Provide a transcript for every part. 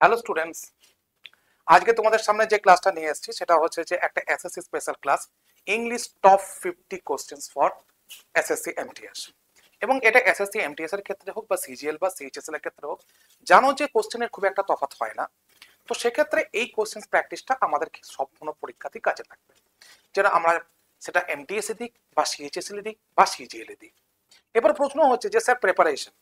Hello students, আজকে তোমাদের সামনে যে ক্লাসটা নিয়ে এসেছি সেটা হচ্ছে যে একটা SSC special class, English top 50 questions for SSC MTS. এবং এটা এসএসসি এমটিএস এর ক্ষেত্রে হোক বা সিজিএল বা সিএইচএসএল এর ক্ষেত্রে হোক, জানো যে কোশ্চেনের খুব একটা তফাৎ হয় না। তো সেক্ষেত্রে এই কোশ্চেন প্র্যাকটিসটা আমাদের সম্পূর্ণ পরীক্ষাতেই কাজে লাগবে, যেটা আমরা সেটা এমটিএস এ দিক বা সিএইচএসএল এ দিক বা সিজিএল এ দিক। এবার প্রশ্ন হচ্ছে যে স্যার প্রেপারেশন,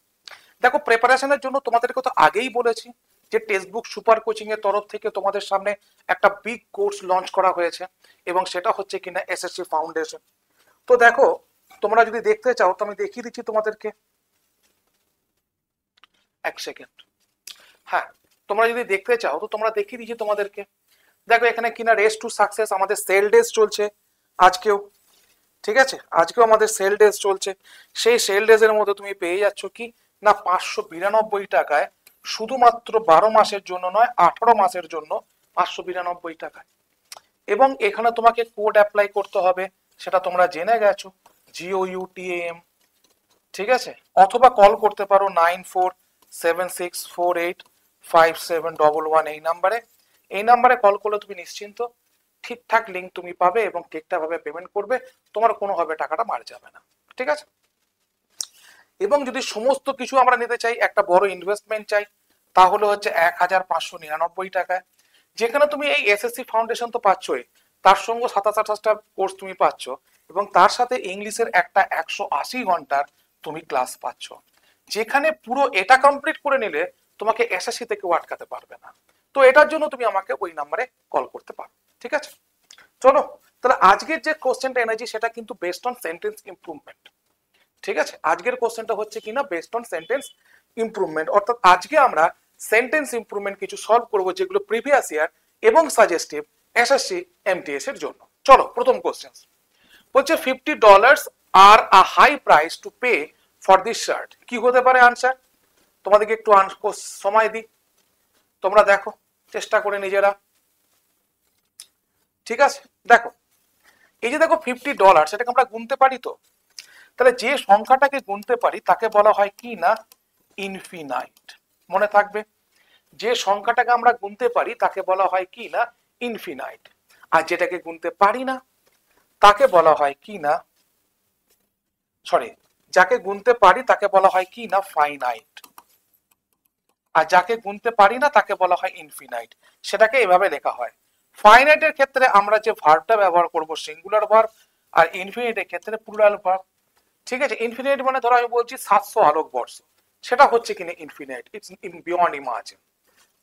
দেখো প্রেপারেশনের জন্য তোমাদেরকে তো আগেই বলেছি যে টেক্সট বুক সুপার কোচিং এর তরফ থেকে তোমাদের সামনে একটা বিগ কোর্স লঞ্চ করা হয়েছে, এবং সেটা হচ্ছে কিনা এসএসসি ফাউন্ডেশন। তো দেখো, তোমরা যদি দেখতে চাও তো আমি দেখিয়ে দিচ্ছি তোমাদেরকে, এক সেকেন্ড। হ্যাঁ, তোমরা যদি দেখতে চাও তো তোমরা দেখিয়ে দিচ্ছি তোমাদেরকে। দেখো এখানে কিনা রেস টু সাকসেস, আমাদের সেল ডেজ চলছে আজকেও। ঠিক আছে, আজকেও আমাদের সেল ডেজ চলছে। সেই সেল ডেজের মধ্যে তুমি পেয়ে যাচ্ছ কি না 592 টাকায়, শুধুমাত্র 12 মাসের জন্য নয়, 18 মাসের জন্য 592 টাকায়। এবং এখানে তোমাকে কোড অ্যাপ্লাই করতে হবে, সেটা তোমরা জেনে গেছো, GOUTAM। ঠিক আছে, অথবা কল করতে পারো 9476485711 এই নাম্বারে কল করলে তুমি নিশ্চিন্ত ঠিকঠাক লিঙ্ক তুমি পাবে এবং ঠিকঠাক ভাবে পেমেন্ট করবে, তোমার কোনোভাবে টাকাটা মার যাবে না। ঠিক আছে, এবং যদি সমস্ত কিছু আমরা নিতে চাই, একটা বড় ইনভেস্টমেন্ট চাই, তাহলে হচ্ছে 1599 টাকায়, যেখানে তুমি এই এসএসসি ফাউন্ডেশন তো পাচ্ছই, তার সঙ্গে 27-28টা কোর্স তুমি পাচ্ছ, এবং তার সাথে ইংলিশের একটা 180 ঘন্টার তুমি ক্লাস পাচ্ছ, যেখানে পুরো এটা কমপ্লিট করে নিলে তোমাকে এসএসসি থেকে আটকাতে পারবে না। তো এটার জন্য তুমি আমাকে ওই নাম্বারে কল করতে পারো। ঠিক আছে, চলো তাহলে আজকের যে কোশ্চেনটা এনেছি সেটা কিন্তু বেসড অন সেন্টেন্স ইমপ্রুভমেন্ট। ঠিক আছে, আজকের কোশ্চেনটা হচ্ছে কিনা বেসড অন সেন্টেন্স ইমপ্রুভমেন্ট, অর্থাৎ আজকে আমরা সেন্টেন্স ইমপ্রুভমেন্ট কিছু সলভ করব যেগুলো প্রিভিয়াস ইয়ার এবং সাজেস্টিভ এসএসসি এমটিএস এর জন্য। চলো প্রথম কোশ্চেন বলছে $50 আর a high price to pay for this shirt. কি হতে পারে আনসার? তোমাদেরকে একটু সময় দিই, তোমরা দেখো চেষ্টা করে নিজেরা। ঠিক আছে, দেখো এই যে দেখো $50, সেটাকে আমরা গুনতে পারি তো। তাহলে যে সংখ্যাটাকে গুনতে পারি তাকে বলা হয় কি না ইনফিনাইট। মনে থাকবে, যে সংখ্যাটাকে আমরা গুনতে পারি তাকে বলা হয় কি না ইনফিনাইট, আর যেটাকে গুনতে পারি না তাকে বলা হয় কি না, সরি, যাকে গুনতে পারি তাকে বলা হয় কি না ফাইনাইট, আর যাকে গুনতে পারি না তাকে বলা হয় ইনফিনাইট। সেটাকে এভাবে লেখা হয়। ফাইনাইটের ক্ষেত্রে আমরা যে ভার্বটা ব্যবহার করব সিঙ্গুলার ভার্ব, আর ইনফিনিটের ক্ষেত্রে প্লুরাল ভার্ব। ঠিক আছে, ইনফিনিট মানে ধরো আমি বলছি 700 আলোকবর্ষ, সেটা হচ্ছে কিনা ইনফিনিট, ইটস বিয়ন্ড ইমাজিন।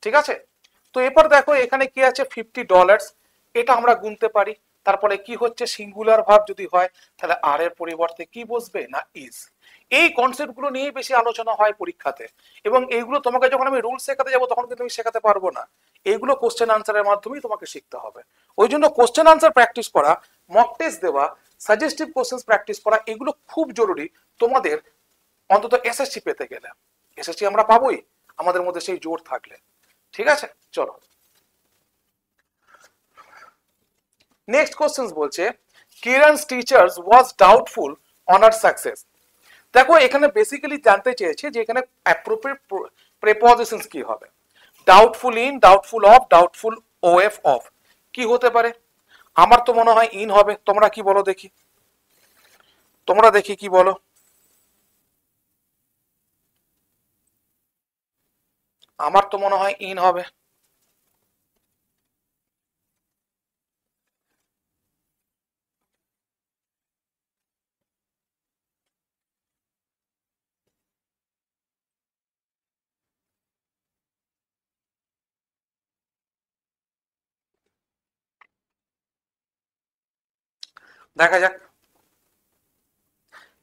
ঠিক আছে, তো এরপর দেখো এখানে কি আছে $50, এটা আমরা গুনতে পারি। তারপরে কি হচ্ছে সিঙ্গুলার ভার্ব যদি হয় তাহলে আর এর পরিবর্তে কি বসবে না ইজ। এই কনসেপ্ট গুলো নিয়ে বেশি আলোচনা হয় পরীক্ষাতে, এবং এইগুলো তোমাকে যখন আমি রুল শেখাতে যাবো তখন কিন্তু আমি শেখাতে পারবো না, এইগুলো কোশ্চেন আনসারের মাধ্যমেই তোমাকে শিখতে হবে। ওই জন্য কোশ্চেন আনসার প্র্যাকটিস করা, মক টেস্ট দেওয়া, সাজেস্টিভ কোশ্চেন প্র্যাকটিস করা, এগুলো খুব জরুরি তোমাদের, অন্তত এসএসসি পেতে গেলে। এসএসসি আমরা পাবোই আমাদের মধ্যে সেই জোর থাকলে। ঠিক আছে, চলো নেক্সট কোশ্চেন বলছে Kiran's teachers was doubtful on her success. দেখো এখানে বেসিক্যালি জানতে চেয়েছে যে এখানে অ্যাপ্রোপ্রিয়েট প্রেপজিশনস কি হবে। Doubtful in, doubtful of, doubtful of of, কি হতে পারে? আমার তো মনে হয় ইন হবে, তোমরা কি বলো দেখি, তোমরা দেখি কি বলো। আমার তো মনে হয় ইন হবে। দেখা যাক।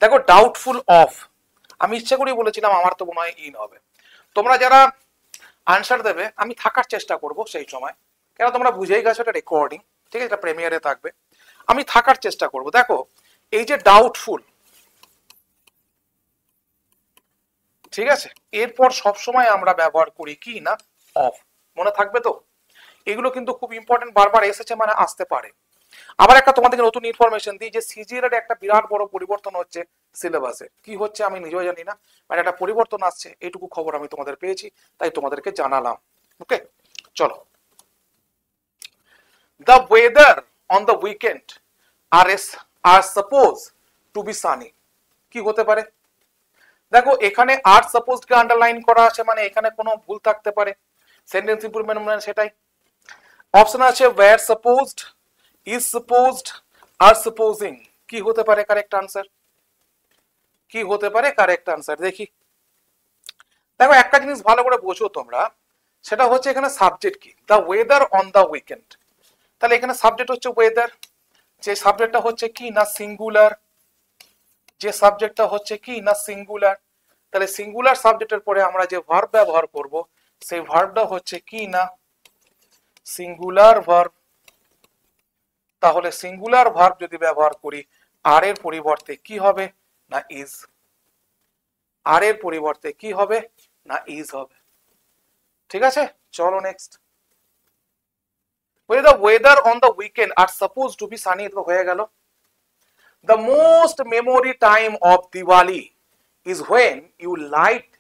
দেখো ডাউটফুল অফ, আমি ইচ্ছা করেই বলেছিলাম আমার তো মনে হয় ইন হবে। তোমরা যারা আনসার দেবে আমি থাকার চেষ্টা করব সেই সময়, কেন তোমরা বুঝেই গেছো এটা রেকর্ডিং। ঠিক আছে, এটা প্রিমিয়ারে থাকবে, আমি থাকার চেষ্টা করব। দেখো এই যে ডাউটফুল, ঠিক আছে, এরপর সব সময় আমরা ব্যবহার করি কি না অফ। মনে থাকবে তো, এগুলো কিন্তু খুব ইম্পর্টেন্ট, বারবার এসেছে মানে আসতে পারে। আবার একটা তোমাদেরকে নতুন ইনফরমেশন দিই যে সিজিএল এর একটা বিরাট বড় পরিবর্তন হচ্ছে সিলেবাসে। কি হচ্ছে আমি নিজেও জানি না, মানে একটা পরিবর্তন আসছে, এইটুকু খবর আমি তোমাদের পেয়েছি, তাই তোমাদেরকে জানালাম। ওকে, চলো। The weather on the weekend are suppose to be sunny. কি হতে পারে? দেখো এখানে আর সাপোজ কে আন্ডারলাইন করা আছে, মানে এখানে কোনো ভুল থাকতে পারে, সেন্টেন্স ইমপ্রুভমেন্ট মানে সেটাই। অপশন আছে wire supposed, is supposed, R supposing. কি হতে পারে কারেক্ট আনসার? কি হতে পারে কারেক্ট আনসার? দেখি। দেখো একটা জিনিস ভালো করে বোঝো তোমরা, সেটা হচ্ছে এখানে সাবজেক্ট কি, the weather on the weekend. তাহলে এখানে সাবজেক্ট হচ্ছে ওয়েদার, যে সাবজেক্টটা হচ্ছে কি না সিঙ্গুলার, যে সাবজেক্টটা হচ্ছে কি না সিঙ্গুলার। তাহলে সিঙ্গুলার সাবজেক্টের পরে আমরা যে ভার্ব ব্যবহার করব, সেই ভার্বটা হচ্ছে কি না সিঙ্গুলার ভার্ব। তাহলে সিঙ্গুলার ভার্ব যদি ব্যবহার করি, আর এর পরিবর্তে কি হবে না ইজ। আর এর পরিবর্তে কি হবে না ইজ হবে। ঠিক আছে, চলো next. the weather on the weekend are supposed to be sunny, তো হয়ে গেল। The most memory time of Diwali is when you light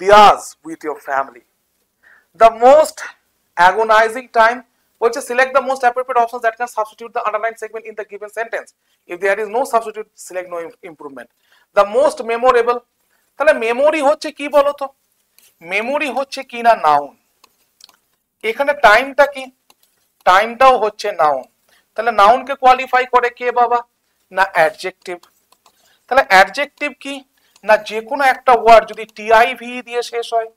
diyas with your family. The most agonizing time, which is select the most appropriate options that can substitute the underlined segment in the given sentence. If there is no substitute, select no improvement. The most memorable, তাহলে memory হচ্ছে কি বলতো? Memory হচ্ছে কি না noun. এখানে টাইমটা কি? টাইমটাও হচ্ছে নাউন। তাহলে নাউনকে কোয়ালিফাই করে কে বাবা? না অ্যাডজেক্টিভ। তাহলে অ্যাডজেক্টিভ কি না যে কোনো একটা ওয়ার্ড যদি টিআইভি দিয়ে শেষ হয়,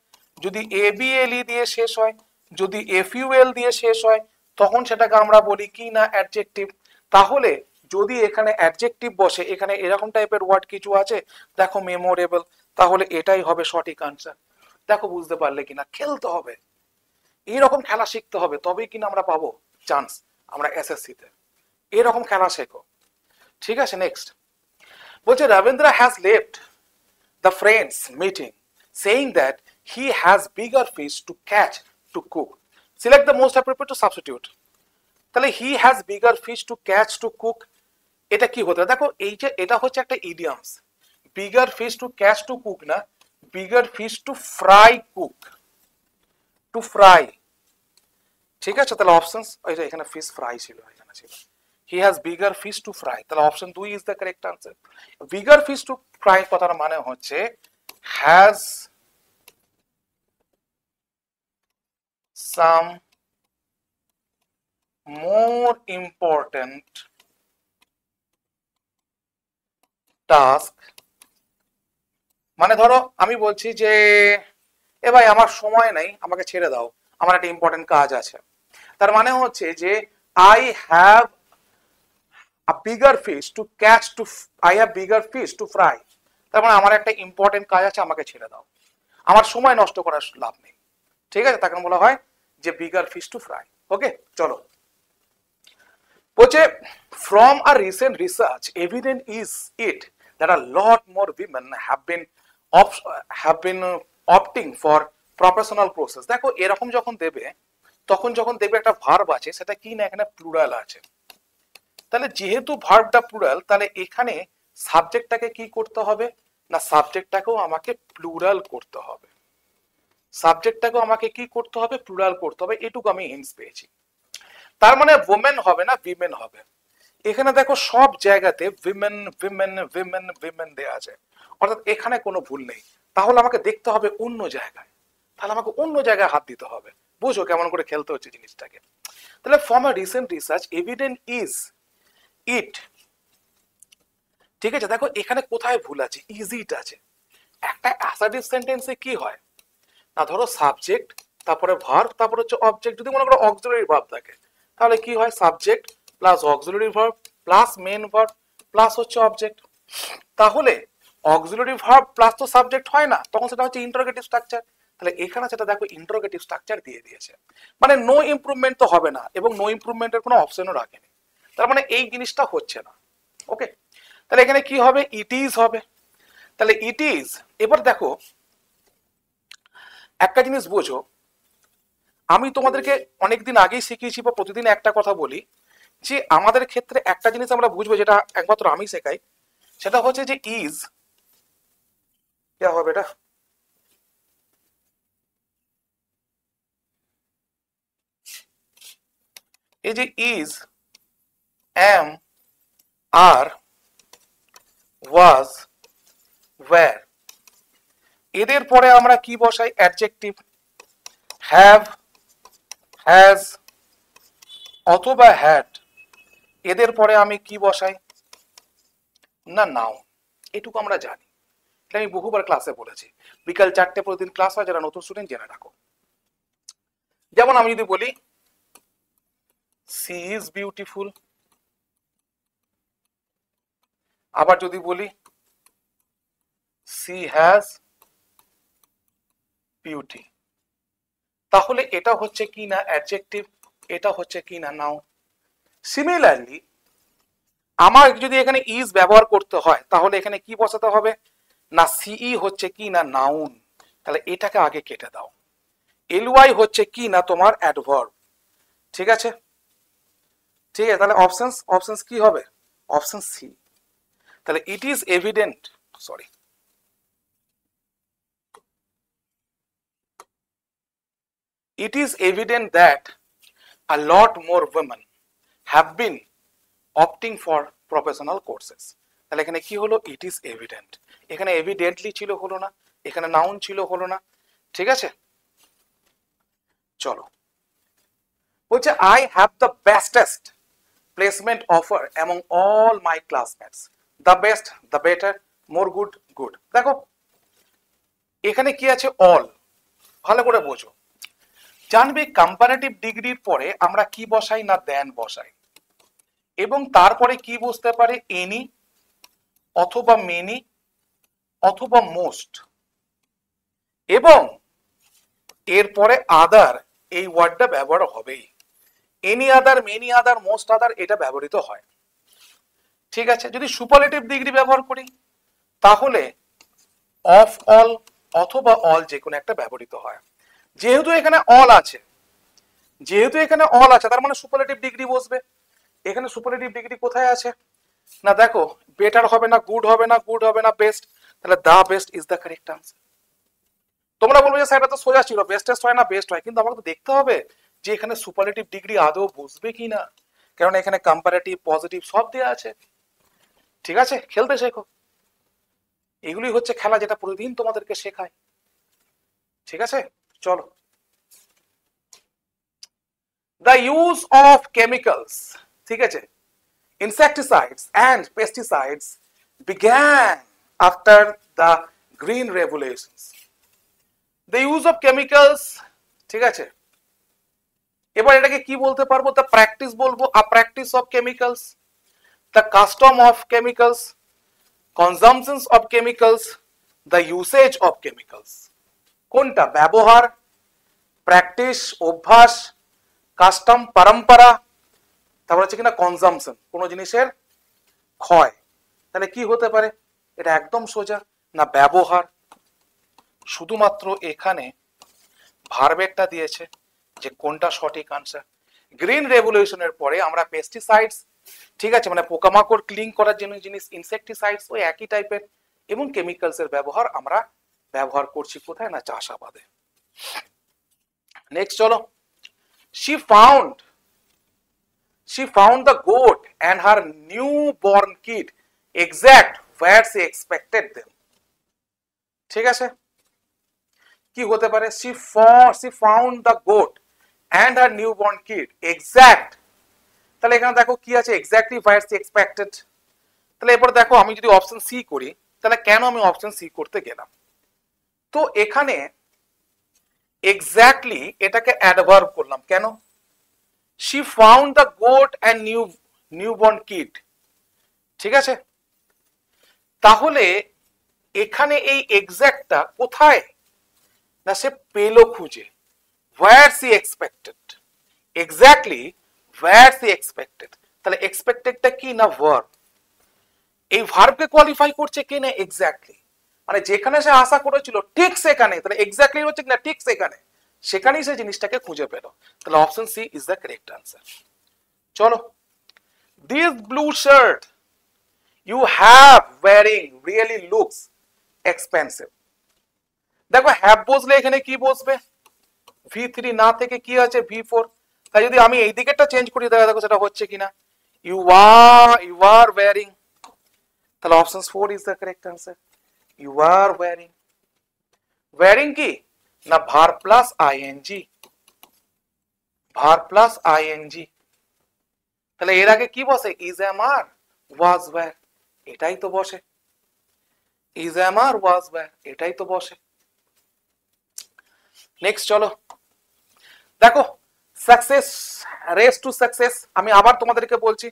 যদি এবিএলই দিয়ে শেষ হয়, যদি এফইউএল দিয়ে শেষ হয়, তখন সেটাকে আমরা বলি কি না অ্যাডজেক্টিভ। তাহলে যদি এখানে অ্যাডজেক্টিভ বসে, এখানে এরকম টাইপের ওয়ার্ড কিছু আছে, দেখো মেমোরেবল, তাহলে এটাই হবে সঠিক আনসার। দেখো বুঝতে পারলে কিনা? খেলতে হবে, এইরকম খেলা শিখতে হবে, তবেই কিনা আমরা পাবো চান্স আমরা এসএসসি তে। এরকম খেলা শেখো, ঠিক আছে। নেক্সট বলছে Rabindra has left the friends meeting saying that he has bigger fish to catch to cook. Select the most appropriate to substitute. তাহলে he has bigger fish to catch to cook, এটা কি হতে? দেখো এই যে এটা হচ্ছে একটা idioms. Bigger fish to catch to cook না, bigger fish to fry cook, to fry. ঠিক আছে, তাহলে অপশনস ওই যে এখানে ফিশ ফ্রাই ছিল, এখানে ছিল he has bigger fish to fry, তাহলে option 2 is the correct answer. Bigger fish to fry কথার মানে হচ্ছে has some more important task. মানে ধরো আমি বলছি যে এ ভাই আমার সময় নেই, আমাকে ছেড়ে দাও, আমার একটা ইম্পর্টেন্ট কাজ আছে। তার মানে হচ্ছে যে I have a bigger fish to catch to I have bigger fish to fry। তার মানে আমার একটা ইম্পর্টেন্ট কাজ আছে, আমাকে ছেড়ে দাও, আমার সময় নষ্ট করার লাভ নেই। ঠিক আছে, তাকে বলা হয় যে বিগার ফিশ টু ফ্রাই। ওকে, চলো। বলছে from a recent research evident is it that a lot more women have been opting for professional process। দেখো এরকম যখন দেবে, তখন যখন দেখবে একটা ভার্ব আছে, সেটা কি না এখানে প্লুরাল আছে। তাহলে যেহেতু ভার্বটা প্লুরাল, তাহলে এখানে সাবজেক্টটাকে কি করতে হবে না সাবজেক্টটাকেও আমাকে প্লুরাল করতে হবে। সাবজেক্টটাকেও আমাকে কি করতে হবে? প্লুরাল করতে হবে। এটুকু আমি হিন্টস পেয়েছি। তার মানে ওমেন হবে না, উইমেন হবে। এখানে দেখো সব জায়গাতে উইমেন উইমেন উইমেন উইমেন দেয়া আছে, অর্থাৎ এখানে কোনো ভুল নেই। তাহলে আমাকে দেখতে হবে অন্য জায়গায়, তাহলে আমাকে অন্য জায়গায় হাত দিতে হবে। বুঝো কেমন করে খেলতে হচ্ছে জিনিসটাকে। তাহলে from a recent research evident is it. ঠিক আছে, দেখো এখানে কোথায় ভুল আছে? ইজ ইট আছে। একটা অ্যাসার্টিভ সেন্টেন্সে কি হয় না, ধরো সাবজেক্ট, তারপরে ভার্ব, তারপরে হচ্ছে অবজেক্ট। যদি মনে করো অক্সিলারি ভার্ব থাকে, তাহলে কি হয়? Subject plus auxiliary verb plus main verb plus হচ্ছে অবজেক্ট। তাহলে অক্সিলারি ভার্ব প্লাস তো সাবজেক্ট হয় না, তখন সেটা হচ্ছে ইন্টারোগেটিভ স্ট্রাকচার। তাহলে এখানে সেটা দেখো ইন্টারোগেটিভ স্ট্রাকচার দিয়ে দিয়েছে, মানে নো ইমপ্রুভমেন্ট তো হবে না, এবং নো ইমপ্রুভমেন্টের কোনো অপশনও রাখেনি। তার মানে এই জিনিসটা হচ্ছে না। ওকে, তাহলে এখানে কি হবে? ইট ইজ হবে। তাহলে ইট ইজ। এবার দেখো একটা জিনিস বোঝো, আমি তোমাদেরকে অনেকদিন আগেই শিখিয়েছি বা প্রতিদিন একটা কথা বলি, যে আমাদের ক্ষেত্রে একটা জিনিস আমরা বুঝবো, যেটা একমাত্র আমি শেখাই, সেটা হচ্ছে যে ইজ কে হবে এটা এই যে is, am, are, was, were, এদের পরে আমরা কি বসাই? অ্যাডজেক্টিভ। হ্যাভ, হ্যাজ অথবা হ্যাড, এদের পরে আমি কি বসাই? না নাউন। এটুকু আমরা জানি, এটা আমি বহুবার ক্লাসে বলেছি। বিকাল 4টে প্রতিদিন ক্লাস হয়, যারা নতুন স্টুডেন্ট জেনে রাখো। যেমন আমি যদি বলি সি ইজ বিউটিফুল, আবার যদি বলি সি হ্যাজ বিউটি, তাহলে এটা হচ্ছে কি না অ্যাডজেক্টিভ, এটা হচ্ছে কি না নাউন। সিমিলারলি আমার যদি এখানে ইজ ব্যবহার করতে হয়, তাহলে এখানে কি বসাতে হবে? না সিই হচ্ছে কি না নাউন, তাহলে এটাকে আগে কেটে দাও। এলওয়াই হচ্ছে কি না তোমার অ্যাডভার্ব। ঠিক আছে, ঠিক আছে, তাহলে অপশনস কি হবে? Option C. তাহলে it is evident, sorry, it is evident that a lot more women have been opting for professional courses. তাহলে এখানে কি হলো? it is evident, এখানে evidently ছিল, হলো না, এখানে নাউন ছিল, হলো না। ঠিক আছে, চলো, বলছে I have the bestest placement offer among all my classmates. The best, the better, more good, good. দেখো এখানে কি আছে? all, ভালো করে বোঝো। জানবে কম্পারেটিভ ডিগ্রির পরে আমরা কি বসাই? না দেন বসাই, এবং তারপরে কি বসতে পারে? এনি অথবা মেনি অথবা মোস্ট, এবং এরপরে আদার, এই ওয়ার্ডটা ব্যবহার হবেই। Any other, many other, most other, এটা ব্যবহৃত হয়। ঠিক আছে, যদি সুপারলেটিভ ডিগ্রি ব্যবহার করি তাহলে অফ অল অথবা অল, যে কোনো একটা ব্যবহৃত হয়। যেহেতু এখানে অল আছে, তার মানে সুপারলেটিভ ডিগ্রি বসবে। এখানে সুপারলেটিভ ডিগ্রি কোথায় আছে? না দেখো, বেটার হবে না, গুড হবে না, গুড হবে না, বেস্ট, তাহলে the best is the correct answer. তোমরা বলবে যে স্যার এটা তো সোজা ছিল, বেস্টেস্ট হয় না বেস্ট হয়, কিন্তু আমাকে তো দেখতে হবে যে এখানে সুপারলেটিভ ডিগ্রি আদৌ বসবে কিনা, কারণ এখানে কম্পারেটিভ, পজিটিভ সব দেওয়া আছে। ঠিক আছে, খেলতে শেখো, এগুলি হচ্ছে খেলা, যেটা প্রতিদিন তোমাদেরকে শেখায়। ঠিক আছে, চলো। The use of chemicals, ঠিক আছে, insecticides and pesticides began after the green revolutions. The use of chemicals, ঠিক আছে, এবার এটাকে কি বলতে পারবো? the practice বলবো, a practice of chemicals, the custom of chemicals, consumptions of chemicals, the usage of chemicals. কোনটা? ব্যবহার, প্র্যাকটিস, অভ্যাস, কাস্টম, পরম্পরা, তারপর হচ্ছে কিনা কনজামশন, কোন জিনিসের ক্ষয়। তাহলে কি হতে পারে? এটা একদম সোজা, না ব্যবহার, শুধুমাত্র এখানে ভার্বেরটা দিয়েছে যে কোনটা সঠিক আনসার। গ্রিন রেভলিউশনের পরে আমরা পেস্টিসাইডস, ঠিক আছে, মানে পোকামাকড় ক্লিন করার জন্য জিনিস, ইনসেকটিসাইডস ওই একই টাইপের, এবং কেমিক্যালস এর ব্যবহার আমরা ব্যবহার করছি কোথায়? না চাষাবাদে। নেক্সট চলো, she found the goat and her newborn kid exact where she expected them. ঠিক আছে, কি হতে পারে? she found the goat and her newborn kid exact, তাহলে এখানে দেখো কি আছে? exactly where she expected। তাহলে এরপর দেখো, আমি যদি অপশন সি করি, তাহলে কেন আমি অপশন সি করতে গেলাম? তো এখানে এক্স্যাক্টলি এটাকে অ্যাডভার্ব করলাম, কেন? she found the goat and newborn kid, ঠিক আছে, তাহলে এখানে এই এক্স্যাক্টটা কোথায়? না সে পেলো খুঁজে, where she expected, exactly where she expected। তাহলে এক্সপেক্টেডটা কি? না ভার্ব। এই ভার্বকে কোয়ালিফাই করছে কে? না এক্স্যাক্টলি, মানে যেখানে সে আশা করেছিল ঠিক সেখানে। তাহলে এক্স্যাক্টলি হচ্ছে না ঠিক সেখানে, সেখানেই সে জিনিসটাকে খুঁজে পেল। তাহলে option C is the correct answer. চলো, this blue shirt you have wearing really looks expensive. দেখো হ্যাভ বসলে এখানে কি বসবে? V3 না থেকে কি আছে? V4। তাই যদি আমি এই দিকেরটা চেঞ্জ করি দেখো সেটা হচ্ছে কিনা, ইউ আর ওয়ারিং, তাহলে option 4 is the correct answer. You are wearing, wearing কি না verb plus ING, verb plus ING, তাহলে এর আগে কি বসে is am are was were, এটাই তো বসে, is am are was were এটাই তো বসে। নেক্সট চলো দেখো, সাকসেস, রেস টু সাকসেস। আমি আবার তোমাদেরকে বলছি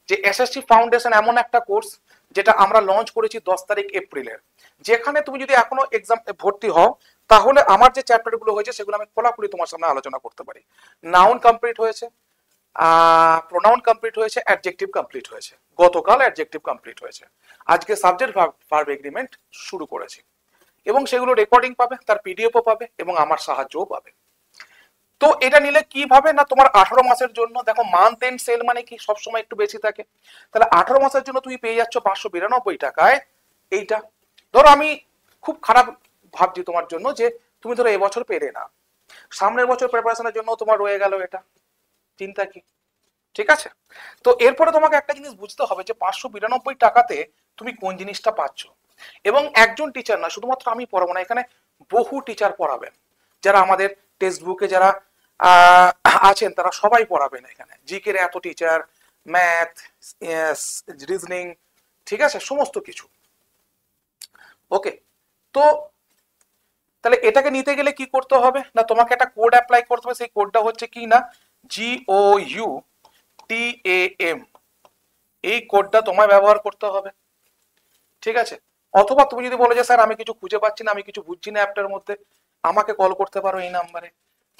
যে এসএসসি ফাউন্ডেশন এমন একটা কোর্স যেটা আমরা লঞ্চ করেছি 10 তারিখ এপ্রিলের, যেখানে তুমি যদি এখনো এক্সাম ভর্তি হও তাহলে আমার যে চ্যাপ্টারগুলো হয়েছে সেগুলো আমি খোলাখুলি তোমার সামনে আলোচনা করতে পারি। নাউন কমপ্লিট হয়েছে, প্রোনাউন কমপ্লিট হয়েছে, অ্যাডজেক্টিভ কমপ্লিট হয়েছে, গতকাল অ্যাডজেক্টিভ কমপ্লিট হয়েছে, আজকে সাবজেক্ট ভার্ব এগ্রিমেন্ট শুরু করেছি, এবং সেগুলো রেকর্ডিং পাবে, তার পিডিএফও পাবে এবং আমার সাহায্যও পাবে। তো এটা নিলে কি ভাবে না তোমার 18 মাসের জন্য, দেখো মান্থ এন্ড সেল মানে কি সবসময় একটু বেশি থাকে, তাহলে 18 মাসের জন্য তুমি পেয়ে যাচ্ছ 592 টাকায় এইটা। ধরো আমি খুব খারাপ ভাবছি তোমার জন্য যে তুমি ধরো এবছর পেলে না, সামনের বছর প্রিপারেশনের জন্য তোমার রয়ে গেল এটা, চিন্তা কি, ঠিক আছে। তো এরপরে তোমাকে একটা জিনিস বুঝতে হবে যে 592 টাকাতে তুমি কোন জিনিসটা পাচ্ছ, এবং একজন টিচার না শুধুমাত্র আমি পড়াবো না, এখানে বহু টিচার পড়াবেন, যারা আমাদের টেক্সট বুকে যারা আছেন তারা সবাই পড়াবেন, এখানে জিকে এত টিচার, ম্যাথ, রিজনিং, ঠিক আছে, সমস্ত কিছু। ওকে, তো তাহলে এটাকে নিতে গেলে কি করতে হবে না তোমাকে একটা কোড অ্যাপ্লাই করতে হবে, সেই কোডটা হচ্ছে কি না GOUTAM, এই কোডটা তোমায় ব্যবহার করতে হবে, ঠিক আছে। অথবা তুমি যদি বলো যে স্যার আমি কিছু খুঁজে পাচ্ছি না, আমি কিছু বুঝছি না অ্যাপটার মধ্যে, আমাকে কল করতে পারো এই নাম্বারে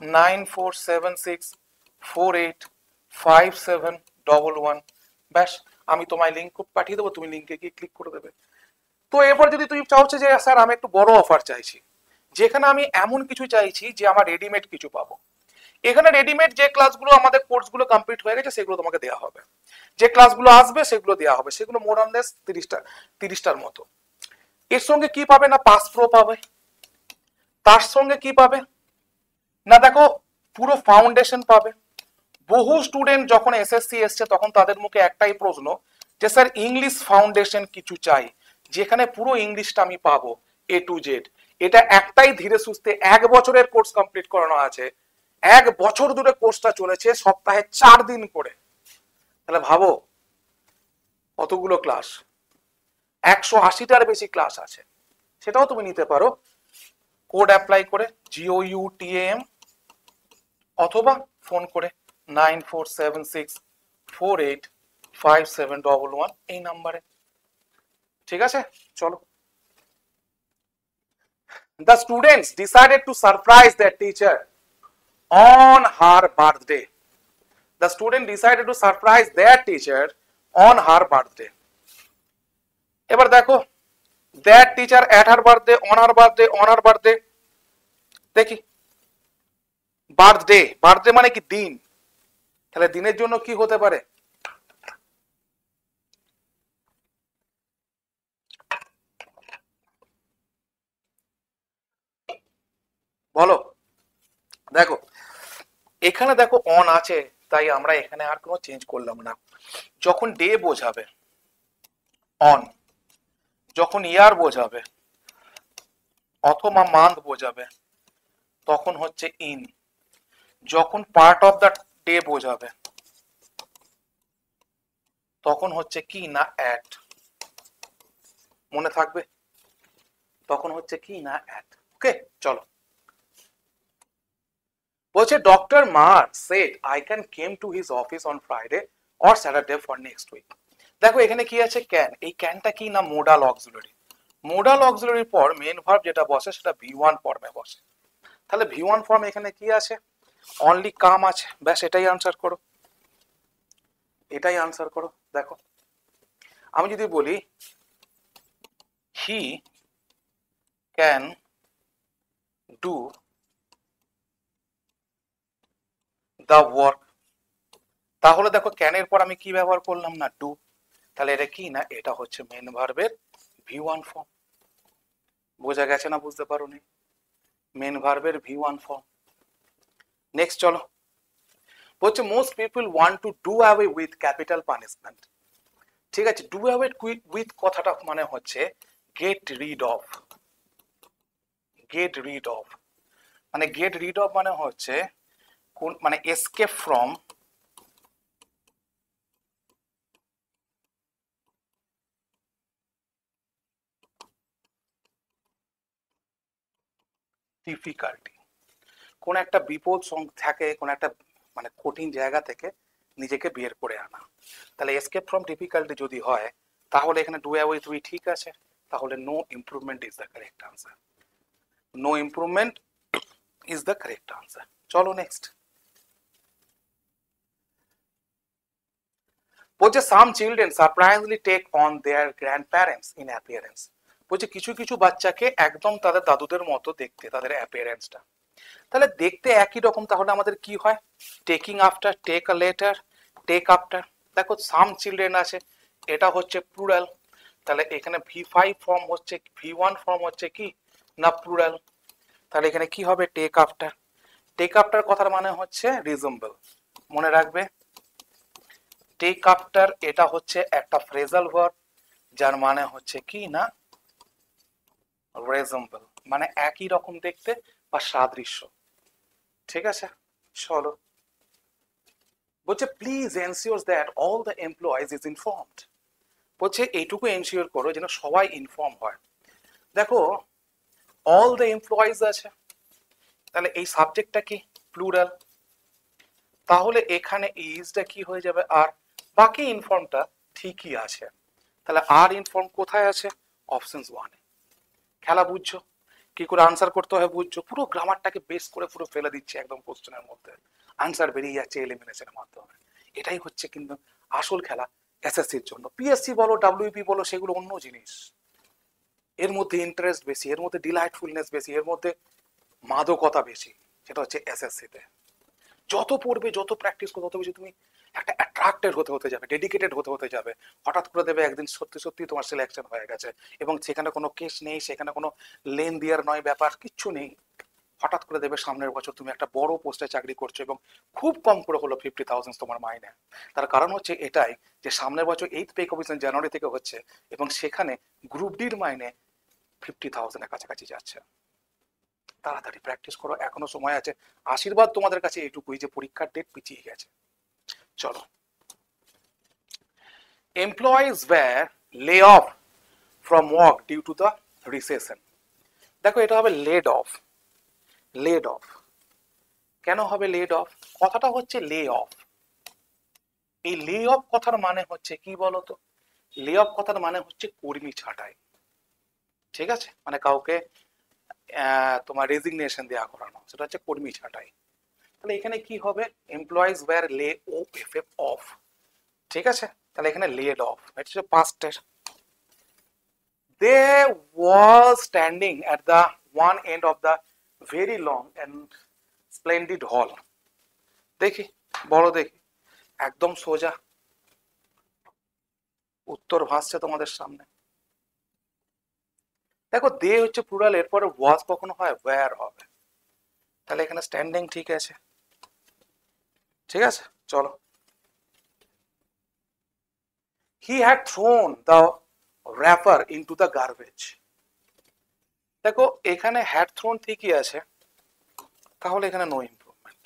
9476485711, ব্যাস আমি তোমায় লিঙ্ক পাঠিয়ে দেবো, তুমি লিঙ্কে গিয়ে ক্লিক করে দেবে। তো এরপর যদি তুমি চাওছো যে স্যার আমি একটু বড় অফার চাইছি, যেখানে আমি এমন কিছু চাইছি যে আমার রেডিমেড কিছু পাবো, এখানে রেডিমেড যে ক্লাসগুলো আমাদের কোর্সগুলো কমপ্লিট হয়ে গেছে সেগুলো তোমাকে দেওয়া হবে, যে ক্লাসগুলো আসবে সেগুলো দেওয়া হবে, সেগুলো মোর অন লেস 30টার মতো। এর সঙ্গে কি পাবে না পাস প্রো পাবে, তার সঙ্গে কি পাবে না দেখো পুরো ফাউন্ডেশন পাবে। বহু স্টুডেন্ট যখন এসএসসি এসছে তখন তাদের মুখে একটাই প্রশ্ন যে স্যার ইংলিশ ফাউন্ডেশন কিছু চাই, যেখানে পুরো ইংলিশটা আমি পাবো A to Z। এটা একটাই ধীরে সুস্থে 1 বছরের কোর্স কমপ্লিট করানো আছে, 1 বছর ধরে কোর্সটা চলেছে, সপ্তাহে 4 দিন করে, তাহলে ভাবো কতগুলো ক্লাস, 180টার বেশি ক্লাস আছে, সেটাও তুমি নিতে পারো কোড অ্যাপ্লাই করে GOUTAM, অথবা ফোন করে 9476485711 এই নাম্বারে, ঠিক আছে। চলো, the students decided to surprise their teacher on her birthday, the student decided to surprise their teacher on her birthday। এবার দেখো that teacher at her birthday, on her birthday, on her birthday, দেখি birthday, birthday মানে কি দিন, তাহলে দিনের জন্য কি হতে পারে, বলো। দেখো এখানে দেখো অন আছে, তাই আমরা এখানে আর কোনো চেঞ্জ করলাম না। যখন ডে বোঝাবে অন, যখন ইয়ার বোঝাবে অথবা মান্থ বোঝাবে তখন হচ্ছে ইন, যখন পার্ট অফ দ্য ডে বোঝাবে তখন হচ্ছে কি না অ্যাট, মনে থাকবে, তখন হচ্ছে কি না অ্যাট। ওকে চলো, বলছে doctor Marr said I can came to his office on Friday or Saturday for next week. দেখো এখানে কি আছে ক্যান, এই ক্যানটা কি না মোডাল অক্সিলারি, মোডাল অক্সিলারির পর মেন ভার্ব যেটা বসে সেটা V1 ফর্মে বসে, তাহলে V1 ফর্ম এখানে কি আছে অনলি কাম আছে, ব্যাস এটাই আনসার করো, এটাই আনসার করো। দেখো আমি যদি বলি he can do the work, তাহলে দেখো ক্যানের পর আমি কি ব্যবহার করলাম না ডু, তাহলে এটা কি না এটা হচ্ছে মেন ভার্বের V1 ফর্ম। বোঝা গেছে না বুঝতে পারো নি, মেন ভার্বের V1 ফর্ম। নেক্সট চলো, বলছে most people want to do away with capital punishment. ঠিক আছে, ডু অ্যাওয়ে উইথ কথাটা মানে হচ্ছে get rid of. Get rid of মানে গেট রিড অফ মানে হচ্ছে কোন, মানে এসকেপ ফ্রম ডিফিকাল্টি। কোন একটা বিপদ থাকে, কোন একটা মানে কঠিন জায়গা থেকে নিজেকে বের করে আনা। তাহলে এসকেপ ফ্রম ডিফিকাল্টি যদি হয় তাহলে এখানে ডু অ্যাওয়ে উইথ ঠিক আছে, তাহলে no improvement is the correct answer. No improvement is the correct answer. চলো নেক্সট। বলছে some children surprisingly take on their grandparents in appearance. বলছে কিছু কিছু বাচ্চাকে একদম তাদের দাদুদের মতো দেখতে, তাদের অ্যাপিয়ারেন্সটা। তাহলে দেখতে একই রকম, তাহলে আমাদের কি হয়? Taking after, take a letter, take after. দেখো সাম চিলড্রেন আছে, এটা হচ্ছে প্লুরাল, তাহলে এখানে V5 ফর্ম হচ্ছে, V1 ফর্ম হচ্ছে কি না প্লুরাল, তাহলে এখানে কি হবে? Take after. টেক আফটার কথার মানে হচ্ছে রিজেম্বল, মনে রাখবে। টেক আফটার এটা হচ্ছে একটা ফ্রেজাল ভার্ব যার মানে হচ্ছে কি না রিজেম্বল, মানে একই রকম দেখতে বা সাদৃশ্য। ঠিক আছে, চলো। বলছে please ensure that all the employees is informed. বলছে এইটুকু এনশিওর করো যেন সবাই ইনফর্ম হয়। দেখো অল দ্য এমপ্লয়িজ আছে, তাহলে এই সাবজেক্টটা কি প্লুরাল, তাহলে এখানে ইজটা কি হয়ে যাবে আর, বাকি ইনফর্মটা ঠিকই আছে। তাহলে আর ইনফর্ম কোথায় আছে? অপশন 1 এ। খেলা বুঝছো? কি করে আনসার করতে হয় বুঝছো? পুরো গ্রামারটাকে বেস করে পুরো ফেলে দিচ্ছে একদম কোশ্চেনের মধ্যে, আনসার বেরিয়ে যাচ্ছে এলিমিনেশনের মাধ্যমে। এটাই হচ্ছে কিন্তু আসল খেলা এসএসসির জন্য। পিএসসি বলো, ডাব্লিউপি বলো, সেগুলো অন্য জিনিস। এর মধ্যে ইন্টারেস্ট বেশি, এর মধ্যে ডিলাইটফুলনেস বেশি, এর মধ্যে মাদকতা বেশি, সেটা হচ্ছে এসএসসিতে। যত পড়বে, যত প্র্যাকটিস করবে, তত বেশি তুমি একটা অ্যাট্রাক্টেড হতে হতে যাবে, ডেডিকেটেড হতে হতে যাবে। হঠাৎ করে দেবে একদিন সত্যি সত্যি তোমার সিলেকশন হয়ে গেছে, এবং সেখানে কোনো কেস নেই, সেখানে কোনো লেন দেওয়ার নয় ব্যাপার, কিচ্ছু নেই। হঠাৎ করে দেবে সামনের বছর তুমি একটা বড় পোস্টে চাকরি করছো এবং খুব কম করে হলো 50,000 তোমার মাইনে। তার কারণ হচ্ছে এটাই যে সামনের বছর 8th পে কমিশন জানুয়ারি থেকে হচ্ছে, এবং সেখানে গ্রুপ ডির মাইনে 50,000 এর কাছাকাছি যাচ্ছে। তাড়াতাড়ি প্র্যাকটিস করো, এখনো সময় আছে। আশীর্বাদ তোমাদের কাছে এইটুকুই যে পরীক্ষার ডেট পিছিয়ে গেছে। চলো। Employees were lay off from work due to the recession. দেখো এটা হবে লেড অফ। লেড অফ কেন হবে? লেড অফ কথাটা হচ্ছে লে অফ। এই লে অফ কথার মানে হচ্ছে কি বলতো? লে অফ কথার মানে হচ্ছে কর্মী ছাঁটাই। ঠিক আছে, মানে কাউকে তোমার রেজিগনেশন দেওয়া করানো, সেটা হচ্ছে কর্মী ছাঁটাই। তাহলে এখানে কি হবে? এমপ্লয়িজ ওয়্যার লে ও এফ এফ অফ। ঠিক আছে, তাহলে এখানে লেড অফ, এটা হচ্ছে পাস্টের। They was standing at the one end of the very long and splendid hall. দেখি, বলো দেখি, একদম সোজা উত্তর ভাসছে তোমাদের সামনে। দেখো দে হচ্ছে প্লুরাল, এরপরে ওয়াজ কখনো হয়? ওয়্যার হবে। তাহলে এখানে স্ট্যান্ডিং ঠিক আছে। ঠিক আছে, চলো। He had thrown the wrapper into the garbage. দেখো এখানে হ্যাড থ্রোন ঠিকই আছে, তাহলে এখানে নো ইমপ্রুভমেন্ট।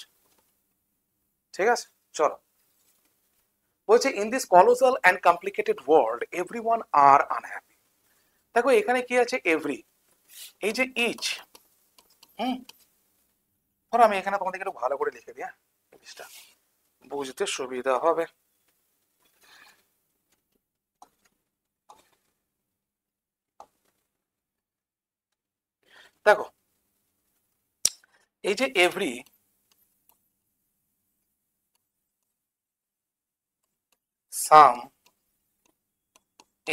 ঠিক আছে, চলো। বলছে in this colossal and complicated world everyone are unhappy. দেখো এখানে কি আছে? এভরি, এই যে ইচ, ধরো আমি এখানে তোমাদেরকে একটু ভালো করে লিখে দিই, জিনিসটা বুঝতে সুবিধা হবে। দেখো এই যে এভরি, সাম,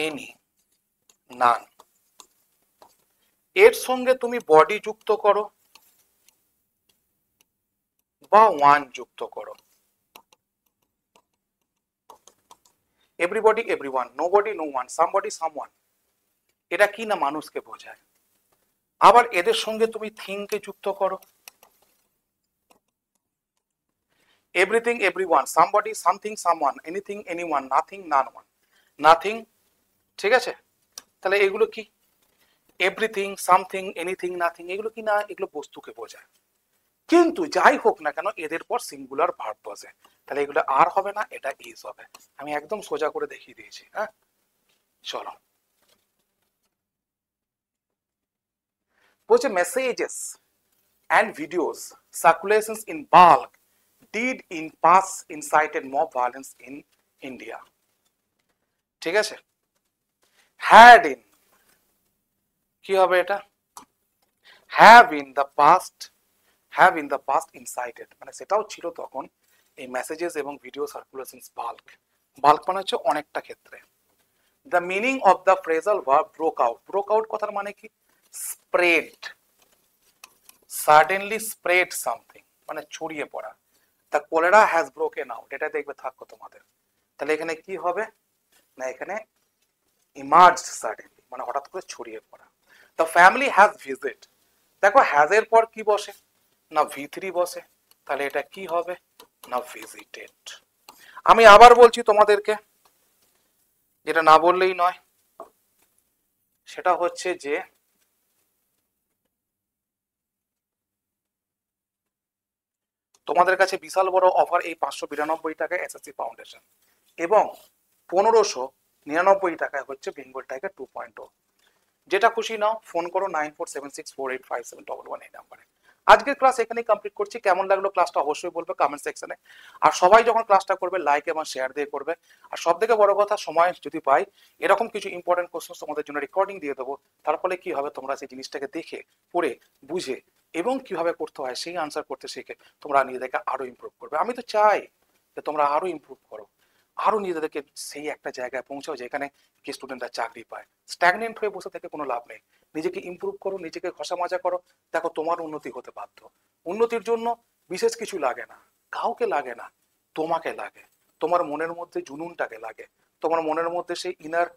এনি, নান, এর সঙ্গে তুমি বডি যুক্ত করো বা ওয়ান যুক্ত করো। Everybody, everyone, nobody, no one, somebody, someone, এটা কি না মানুষকে বোঝায়। আবার এদের সঙ্গে তুমি থিংকে যুক্ত করো, everything everyone, somebody something someone, anything anyone, nothing none one, nothing, ঠিক আছে? তাহলে এগুলো কি? এভরিথিং, সামথিং, এনিথিং, নাথিং, এগুলো কি না? এগুলো বস্তুকে বোঝায়। কিন্তু যাই হোক না কেন এদের পর সিঙ্গুলার ভার্ব বসে, তাহলে এগুলো আর হবে না, এটা ইজ হবে। আমি একদম সোজা করে দেখিয়ে দিয়েছি। হ্যাঁ, চলো। বলছে messages and videos circulations in bulk did in past incited mob violence in India. ঠিক আছে? had in কি হবে এটা? have in the past incited, মানে সেটাও ছিল তখন এই মেসেজেস এবং ভিডিও সার্কুলেশনস বাল্ক। বাল্ক মানে হচ্ছে অনেকটা ক্ষেত্রে। the meaning of the phrasal verb broke out কথার মানে কি? spread, suddenly spread something, মানে ছড়িয়ে পড়া। the cholera has broken out, এটা দেখবে থাকো তোমাদের। তাহলে এখানে কি হবে না, এখানে emerged suddenly, মানে হঠাৎ করে ছড়িয়ে পড়া। the family has visit, দেখো has এর পর কি বসে না, V3 বসে, তাহলে এটা কি হবে না, visited। আমি আবার বলছি তোমাদেরকে, যেটা না বললেই নয়, সেটা হচ্ছে যে তোমাদের কাছে বিশাল বড় অফার, এই 592 টাকায় এসএসসি ফাউন্ডেশন এবং 1599 টাকায় হচ্ছে বেঙ্গল টাইগার 2.0। যেটা খুশি নাও, ফোন করো 9476485711 এই নাম্বারে। আজকের ক্লাস এখানেই কমপ্লিট করছি। কেমন লাগলো ক্লাসটা অবশ্যই বলবে কমেন্ট সেকশনে। আর সবাই যখন ক্লাসটা করবে লাইক এবং শেয়ার দিয়ে করবে। আর সব থেকে বড় কথা, সময় যদি পাই এরকম কিছু ইম্পর্টেন্ট কোশ্চেন তোমাদের জন্য রেকর্ডিং দিয়ে দেবো। তার ফলে কি হবে, তোমরা সেই জিনিসটাকে দেখে পড়ে বুঝে এবং কিভাবে করতে হয় সেই আনসার করতে শিখে তোমরা নিজেদেরকে আরো ইমপ্রুভ করবে। আমি তো চাই যে তোমরা আরো ইমপ্রুভ করো, আরো নিজেদেরকে সেই একটা জায়গায় পৌঁছাও যেখানে কি স্টুডেন্টরা চাকরি পায়। স্ট্যাগনেন্ট হয়ে বসে থেকে কোনো লাভ নেই। নিজেকে ইমপ্রুভ করো, নিজেকে ঘষা মাজা করো, দেখো তোমার উন্নতি হতে বাধ্য। উন্নতির জন্য বিশেষ কিছু লাগে না, কাউকে লাগে না, তোমাকে লাগে। তোমার মনের মধ্যে জুনুনটাকে লাগে, তোমার মনের মধ্যে সেই ইনার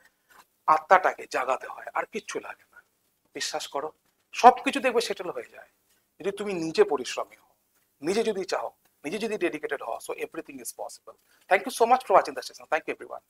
আত্মাটাকে জাগাতে হয়, আর কিচ্ছু লাগে না। বিশ্বাস করো, সবকিছু দেখবে সেটেল হয়ে যায় যদি তুমি নিজে পরিশ্রমী হও, নিজে যদি চাও, নিজে যদি ডেডিকেটেড হও। So everything is possible. Thank you so much for watching the session. Thank you everyone.